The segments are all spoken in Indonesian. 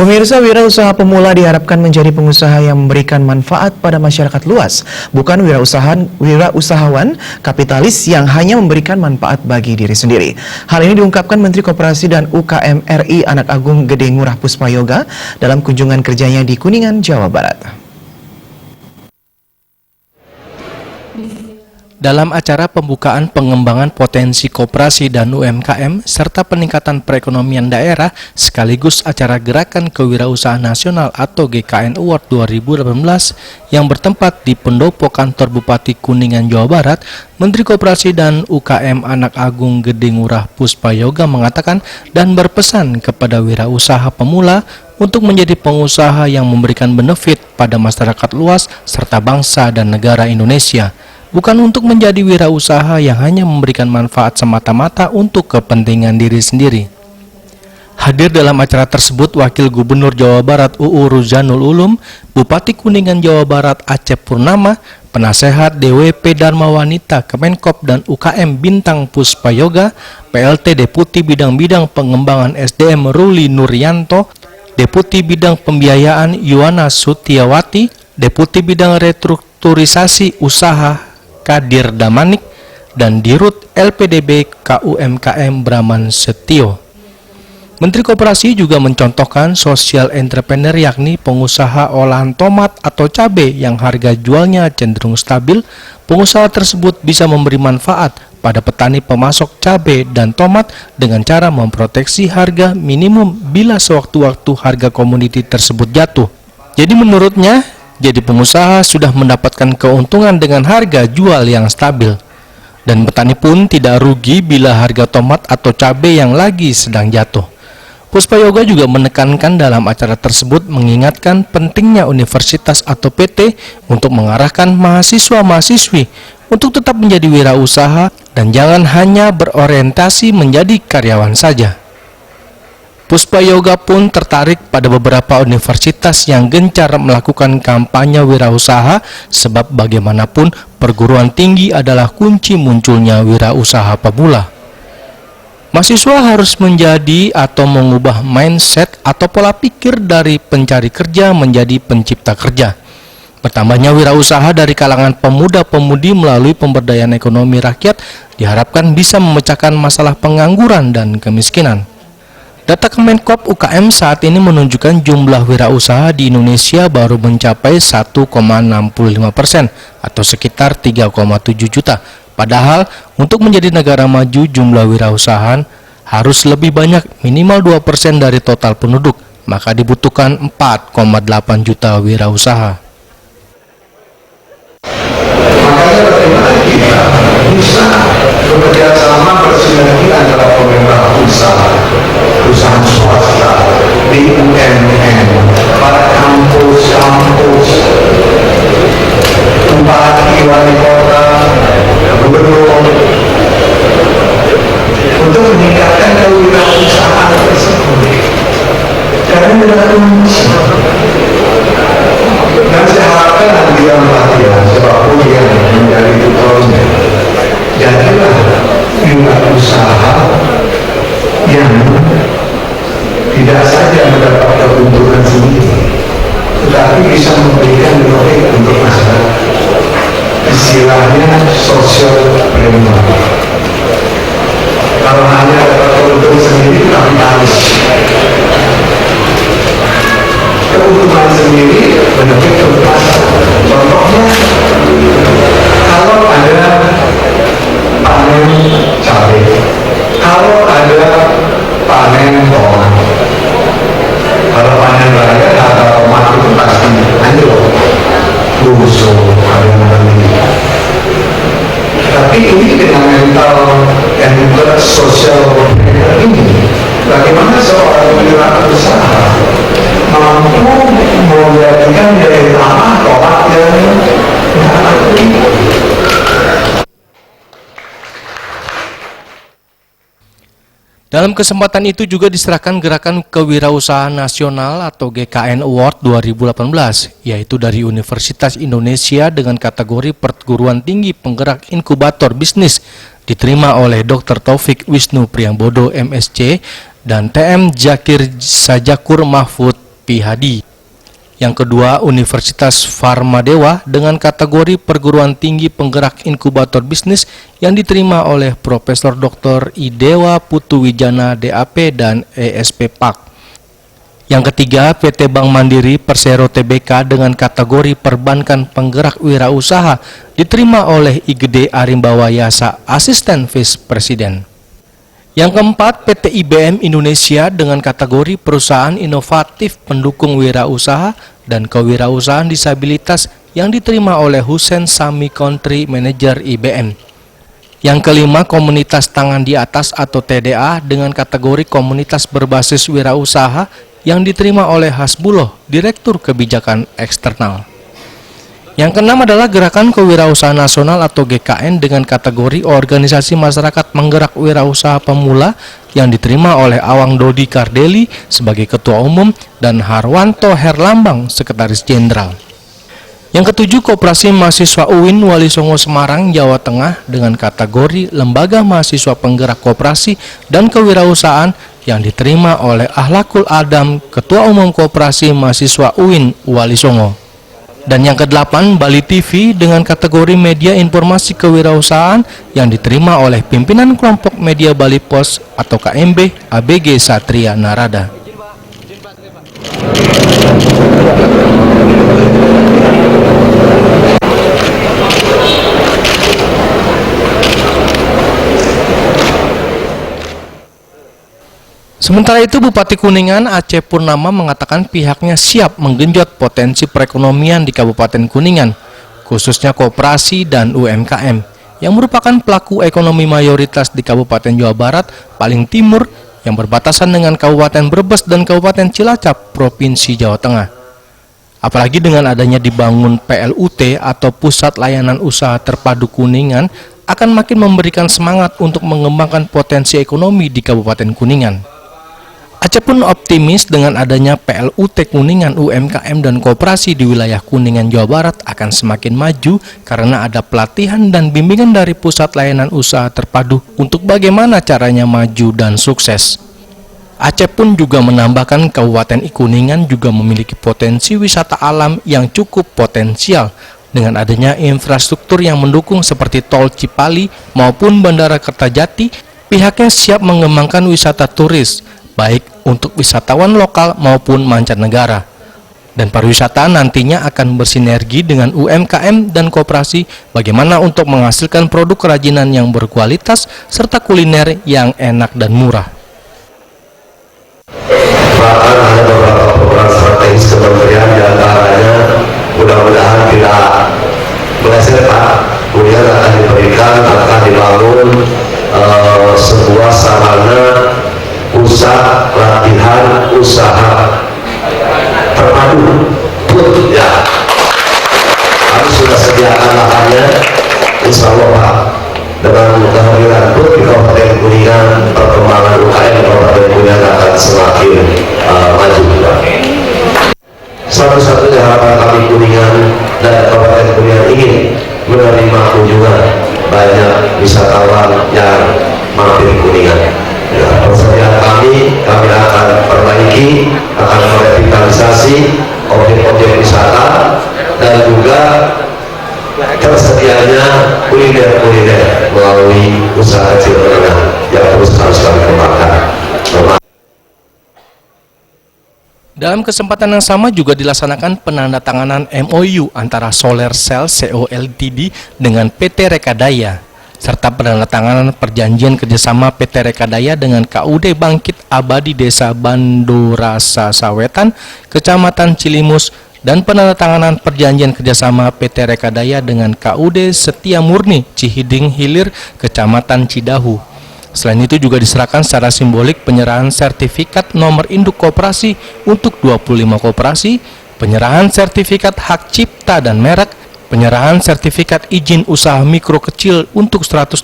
Pemirsa, wirausaha pemula diharapkan menjadi pengusaha yang memberikan manfaat pada masyarakat luas, bukan wirausahawan kapitalis yang hanya memberikan manfaat bagi diri sendiri. Hal ini diungkapkan Menteri Koperasi dan UKM RI Anak Agung Gede Ngurah Puspayoga dalam kunjungan kerjanya di Kuningan, Jawa Barat. Dalam acara pembukaan pengembangan potensi koperasi dan UMKM serta peningkatan perekonomian daerah sekaligus acara Gerakan Kewirausahaan Nasional atau GKN Award 2018 yang bertempat di pendopo kantor Bupati Kuningan, Jawa Barat, Menteri Koperasi dan UKM Anak Agung Gede Ngurah Puspayoga mengatakan dan berpesan kepada wirausaha pemula untuk menjadi pengusaha yang memberikan benefit pada masyarakat luas serta bangsa dan negara Indonesia. Bukan untuk menjadi wirausaha yang hanya memberikan manfaat semata-mata untuk kepentingan diri sendiri. Hadir dalam acara tersebut Wakil Gubernur Jawa Barat UU Ruzanul Ulum, Bupati Kuningan Jawa Barat Acep Purnama, Penasehat DWP Dharma Wanita Kemenkop dan UKM Bintang Puspayoga, PLT Deputi Bidang-Bidang Pengembangan SDM Ruli Nuryanto, Deputi Bidang Pembiayaan Yuwana Sutiawati, Deputi Bidang Restrukturisasi Usaha Kadir Damanik, dan Dirut LPDB KUMKM Braman Setio. Menteri Koperasi juga mencontohkan social entrepreneur yakni pengusaha olahan tomat atau cabai yang harga jualnya cenderung stabil. Pengusaha tersebut bisa memberi manfaat pada petani pemasok cabai dan tomat dengan cara memproteksi harga minimum bila sewaktu-waktu harga komoditi tersebut jatuh. Jadi menurutnya, jadi pengusaha sudah mendapatkan keuntungan dengan harga jual yang stabil. Dan petani pun tidak rugi bila harga tomat atau cabai yang lagi sedang jatuh. Puspayoga juga menekankan dalam acara tersebut mengingatkan pentingnya universitas atau PT untuk mengarahkan mahasiswa-mahasiswi untuk tetap menjadi wirausaha dan jangan hanya berorientasi menjadi karyawan saja. Puspayoga pun tertarik pada beberapa universitas yang gencar melakukan kampanye wirausaha sebab bagaimanapun perguruan tinggi adalah kunci munculnya wirausaha pemula. Mahasiswa harus menjadi atau mengubah mindset atau pola pikir dari pencari kerja menjadi pencipta kerja. Bertambahnya wirausaha dari kalangan pemuda-pemudi melalui pemberdayaan ekonomi rakyat diharapkan bisa memecahkan masalah pengangguran dan kemiskinan. Data Kemenkop UKM saat ini menunjukkan jumlah wirausaha di Indonesia baru mencapai 1,65% atau sekitar 3,7 juta. Padahal untuk menjadi negara maju jumlah wirausahaan harus lebih banyak, minimal 2% dari total penduduk, maka dibutuhkan 4,8 juta wirausaha. Makanya bagaimana kita bisa bekerja sama bersinergi antara pemerintah perusahaan swasta, BUMN, para kampus-kampus, bupati, wali kota, gubernur, untuk meningkatkan kewirausahaan tersebut. Karena adalah kunci. Dan saya harapkan nanti dalam pelatihan siapapun yang menjadi tutornya, jadilah wirausaha yang tidak saja mendapat keuntungan sendiri, tetapi bisa memberikan benefit untuk masyarakat. Istilahnya social premium. Kalau hanya dapat keuntungan sendiri, kapitalis. Keuntungan sendiri benefit untuk masyarakat. Contohnya, kalau ada panen cabai, kalau ada panen tomat, kalau panen raya atau tomat itu pasti anjlok, busuk, ada yang beli. Tapi ini dengan mental dan sosial ini, bagaimana seorang wirausaha mampu menjadikan dari tanah tomat yang Dalam kesempatan itu juga diserahkan Gerakan Kewirausahaan Nasional atau GKN Award 2018, yaitu dari Universitas Indonesia dengan kategori perguruan tinggi penggerak inkubator bisnis, diterima oleh Dr. Taufik Wisnu Priambodo MSc dan TM Zakir Sajakur Mahfud Lutfi Hadi. Yang kedua, Universitas Farmadewa dengan kategori perguruan tinggi penggerak inkubator bisnis yang diterima oleh Profesor Dr. Idewa Putu Wijana DAP dan ESP PAK. Yang ketiga, PT Bank Mandiri Persero Tbk dengan kategori perbankan penggerak wirausaha diterima oleh IGD Arimbawa Yasa, Asisten Vice Presiden. Yang keempat, PT IBM Indonesia dengan kategori perusahaan inovatif pendukung wirausaha dan kewirausahaan disabilitas yang diterima oleh Hussein Sami Country Manager IBM. Yang kelima, komunitas tangan di atas atau TDA dengan kategori komunitas berbasis wirausaha yang diterima oleh Hasbuloh, Direktur Kebijakan Eksternal. Yang keenam adalah Gerakan Kewirausahaan Nasional atau GKN dengan kategori organisasi masyarakat penggerak wirausaha pemula yang diterima oleh Awang Dodi Kardeli sebagai Ketua Umum dan Harwanto Herlambang, Sekretaris Jenderal. Yang ketujuh, Koperasi Mahasiswa UIN Wali Songo Semarang, Jawa Tengah dengan kategori Lembaga Mahasiswa Penggerak Koperasi dan Kewirausahaan yang diterima oleh Ahlakul Adam, Ketua Umum Koperasi Mahasiswa UIN Wali Songo. Dan yang kedelapan, Bali TV dengan kategori Media Informasi Kewirausahaan yang diterima oleh pimpinan kelompok media Bali Pos atau KMB ABG Satria Narada. Sementara itu, Bupati Kuningan Aceh Purnama mengatakan pihaknya siap menggenjot potensi perekonomian di Kabupaten Kuningan, khususnya koperasi dan UMKM, yang merupakan pelaku ekonomi mayoritas di Kabupaten Jawa Barat paling timur yang berbatasan dengan Kabupaten Brebes dan Kabupaten Cilacap, Provinsi Jawa Tengah. Apalagi dengan adanya dibangun PLUT atau Pusat Layanan Usaha Terpadu Kuningan akan makin memberikan semangat untuk mengembangkan potensi ekonomi di Kabupaten Kuningan. Aceh pun optimis dengan adanya PLUT Kuningan, UMKM dan koperasi di wilayah Kuningan, Jawa Barat akan semakin maju karena ada pelatihan dan bimbingan dari Pusat Layanan Usaha Terpadu untuk bagaimana caranya maju dan sukses. Aceh pun juga menambahkan Kabupaten Kuningan juga memiliki potensi wisata alam yang cukup potensial dengan adanya infrastruktur yang mendukung seperti Tol Cipali maupun Bandara Kertajati. Pihaknya siap mengembangkan wisata turis, baik untuk wisatawan lokal maupun mancanegara. Dan pariwisata nantinya akan bersinergi dengan UMKM dan koperasi bagaimana untuk menghasilkan produk kerajinan yang berkualitas serta kuliner yang enak dan murah. Bahkan ada beberapa program strategis kementerian diantaranya mudah-mudahan tidak melesetkan, kemudian akan dibangun sebuah sarana pusat latihan usaha terpadu PUT ya. Kami sudah sediakan lahannya, insya Allah Pak. Dengan kehadiran PUT di Kabupaten Kuningan, perkembangan UKM di Kabupaten Kuningan akan semakin maju. Satu-satunya harapan kami Kuningan dan Kabupaten Kuningan ingin menerima kunjungan banyak wisatawan yang mampir Kuningan. Ya, persediaan kami akan perbaiki, akan merevitalisasi objek-objek wisata dan juga tersedianya kuliner melalui usaha kecil menengah yang terus harus kami kembangkan. Dalam kesempatan yang sama juga dilaksanakan penandatanganan MOU antara Solar Cell CO Ltd dengan PT Rekadaya, serta penandatanganan perjanjian kerjasama PT Rekadaya dengan KUD Bangkit Abadi Desa Bandorasa Sawetan, Kecamatan Cilimus, dan penandatanganan perjanjian kerjasama PT Rekadaya dengan KUD Setia Murni Cihiding Hilir, Kecamatan Cidahu. Selain itu juga diserahkan secara simbolik penyerahan sertifikat nomor induk koperasi untuk 25 koperasi, penyerahan sertifikat hak cipta dan merek, penyerahan sertifikat izin usaha mikro kecil untuk 121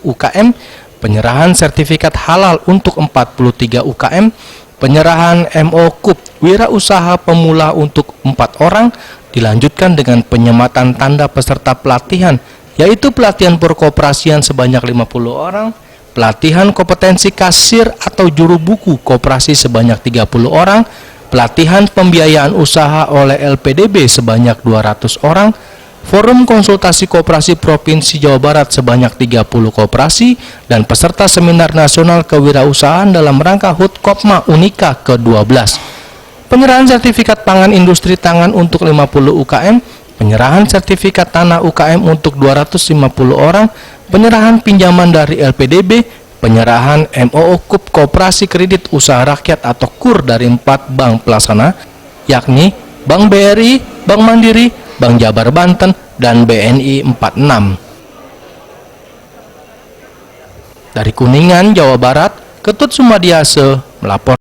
UKM, penyerahan sertifikat halal untuk 43 UKM, penyerahan MO KUP wirausaha pemula untuk 4 orang, dilanjutkan dengan penyematan tanda peserta pelatihan, yaitu pelatihan perkoperasian sebanyak 50 orang, pelatihan kompetensi kasir atau juru buku koperasi sebanyak 30 orang, pelatihan pembiayaan usaha oleh LPDB sebanyak 200 orang, forum konsultasi koperasi Provinsi Jawa Barat sebanyak 30 koperasi, dan peserta seminar nasional kewirausahaan dalam rangka HUT Kopma Unika ke-12. Penyerahan sertifikat pangan industri tangan untuk 50 UKM, penyerahan sertifikat tanah UKM untuk 250 orang, penyerahan pinjaman dari LPDB, penyerahan MOO KUP Koperasi Kredit Usaha Rakyat atau KUR dari 4 bank pelaksana, yakni Bank BRI, Bank Mandiri, Bank Jabar Banten, dan BNI 46. Dari Kuningan, Jawa Barat, Ketut Sumadiase melapor.